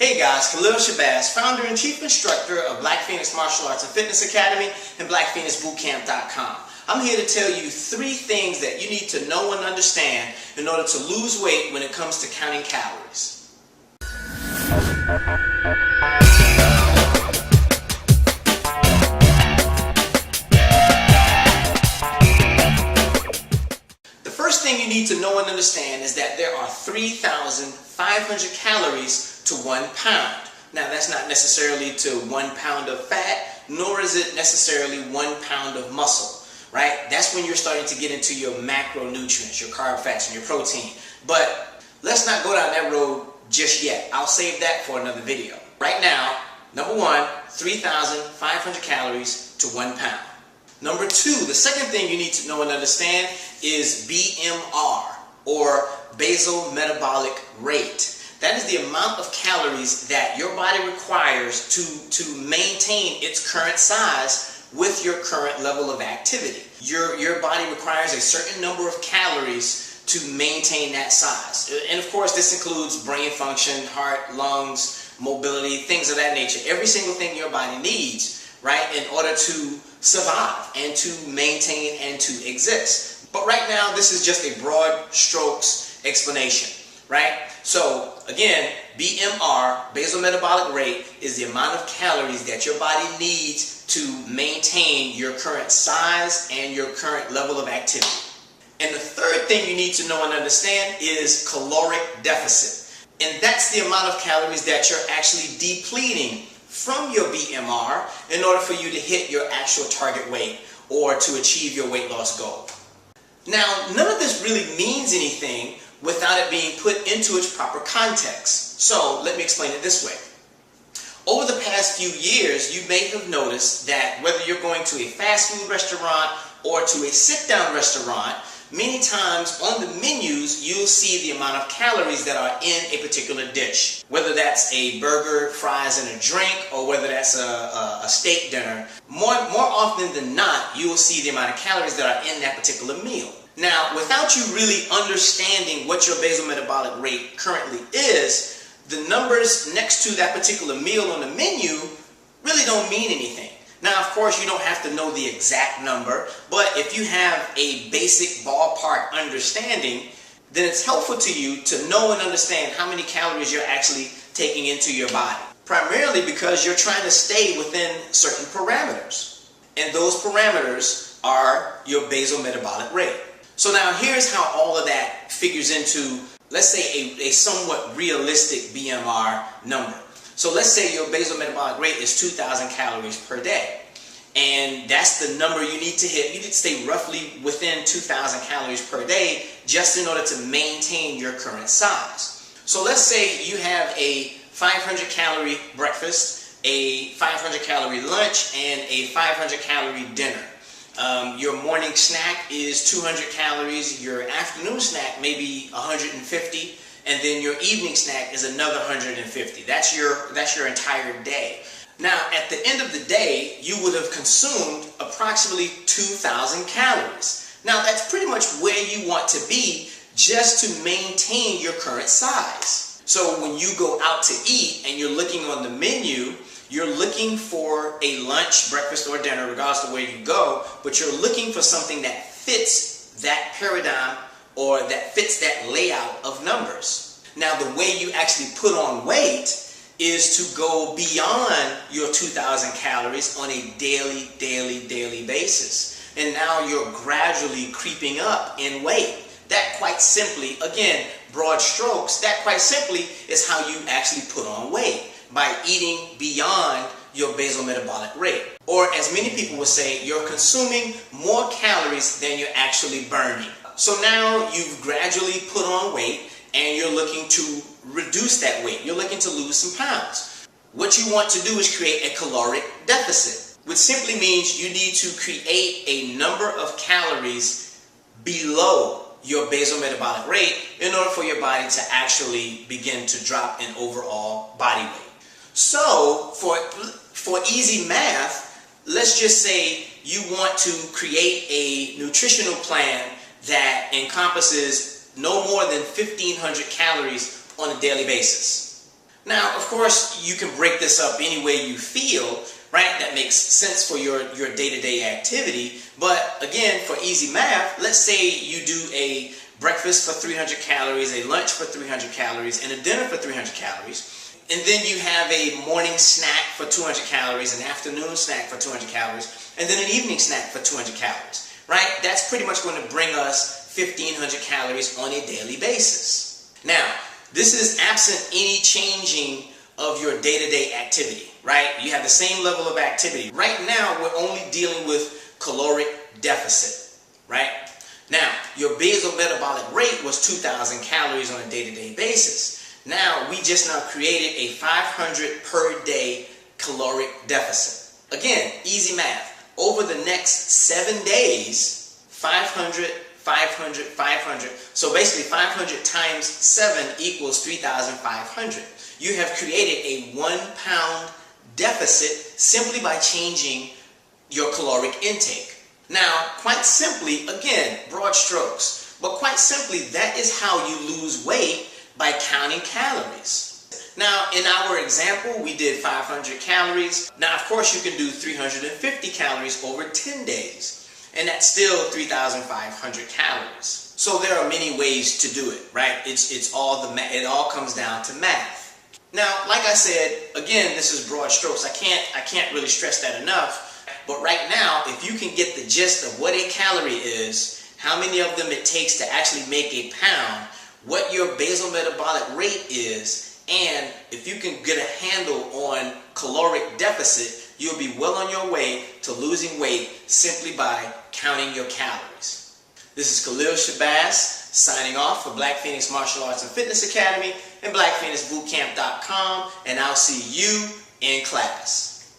Hey guys, Caloric, founder and chief instructor of Black Phoenix Martial Arts and Fitness Academy and BlackPhoenixBootCamp.com. I'm here to tell you 3 things that you need to know and understand in order to lose weight when it comes to counting calories. The first thing you need to know and understand is that there are 3,500 calories to 1 pound. Now that's not necessarily to 1 pound of fat, nor is it necessarily 1 pound of muscle, right? That's when you're starting to get into your macronutrients, your carb, fats, and your protein. But let's not go down that road just yet. I'll save that for another video. Right now, number 1, 3,500 calories to 1 pound. Number 2, the second thing you need to know and understand is BMR, or basal metabolic rate. That is the amount of calories that your body requires to maintain its current size with your current level of activity. Your body requires a certain number of calories to maintain that size. And of course, this includes brain function, heart, lungs, mobility, things of that nature. Every single thing your body needs, right, in order to survive and to maintain and to exist. But right now, this is just a broad strokes explanation, right? So again, BMR, basal metabolic rate, is the amount of calories that your body needs to maintain your current size and your current level of activity. And the third thing you need to know and understand is caloric deficit. And that's the amount of calories that you're actually depleting from your BMR in order for you to hit your actual target weight or to achieve your weight loss goal. Now, none of this really means anything without it being put into its proper context. So let me explain it this way. Over the past few years, you may have noticed that whether you're going to a fast food restaurant or to a sit-down restaurant, many times on the menus, you'll see the amount of calories that are in a particular dish. Whether that's a burger, fries, and a drink, or whether that's a steak dinner, more often than not, you will see the amount of calories that are in that particular meal. Now, without you really understanding what your basal metabolic rate currently is, the numbers next to that particular meal on the menu really don't mean anything. Now, of course, you don't have to know the exact number, but if you have a basic ballpark understanding, then it's helpful to you to know and understand how many calories you're actually taking into your body. Primarily because you're trying to stay within certain parameters. And those parameters are your basal metabolic rate. So now here's how all of that figures into, let's say, a somewhat realistic BMR number. So let's say your basal metabolic rate is 2,000 calories per day. And that's the number you need to hit. You need to stay roughly within 2,000 calories per day just in order to maintain your current size. So let's say you have a 500 calorie breakfast, a 500 calorie lunch, and a 500 calorie dinner. Your morning snack is 200 calories, your afternoon snack may be 150, and then your evening snack is another 150. That's your entire day. Now, at the end of the day, you would have consumed approximately 2,000 calories. Now, that's pretty much where you want to be just to maintain your current size. So when you go out to eat and you're looking on the menu, you're looking for a lunch, breakfast, or dinner, regardless of where you go, but you're looking for something that fits that paradigm or that fits that layout of numbers. Now, the way you actually put on weight is to go beyond your 2,000 calories on a daily basis. And now you're gradually creeping up in weight. That quite simply, again, broad strokes, that quite simply is how you actually put on weight, by eating beyond your basal metabolic rate. Or as many people would say, you're consuming more calories than you're actually burning. So now you've gradually put on weight and you're looking to reduce that weight. You're looking to lose some pounds. What you want to do is create a caloric deficit, which simply means you need to create a number of calories below your basal metabolic rate in order for your body to actually begin to drop in overall body weight. So for easy math, let's just say you want to create a nutritional plan that encompasses no more than 1,500 calories on a daily basis. Now, of course, you can break this up any way you feel, right? That makes sense for your day-to-day activity. But again, for easy math, let's say you do a breakfast for 300 calories, a lunch for 300 calories, and a dinner for 300 calories. And then you have a morning snack for 200 calories, an afternoon snack for 200 calories, and then an evening snack for 200 calories, right? That's pretty much going to bring us 1,500 calories on a daily basis. Now, this is absent any changing of your day-to-day activity, right? You have the same level of activity. Right now, we're only dealing with caloric deficit, right? Now, your basal metabolic rate was 2,000 calories on a day-to-day basis. Now, we just now created a 500 per day caloric deficit. Again, easy math. Over the next 7 days, 500, 500, 500. So basically 500 times 7 equals 3,500. You have created a 1 pound deficit simply by changing your caloric intake. Now, quite simply, again, broad strokes, but quite simply, that is how you lose weight, by counting calories. Now, in our example, we did 500 calories. Now, of course, you can do 350 calories over 10 days, and that's still 3,500 calories. So there are many ways to do it, right? It all comes down to math. Now, like I said, again, this is broad strokes. I can't really stress that enough. But right now, if you can get the gist of what a calorie is, how many of them it takes to actually make a pound, what your basal metabolic rate is, and if you can get a handle on caloric deficit, you'll be well on your way to losing weight simply by counting your calories. This is Khalil Shabazz signing off for Black Phoenix Martial Arts and Fitness Academy and BlackPhoenixBootCamp.com, and I'll see you in class.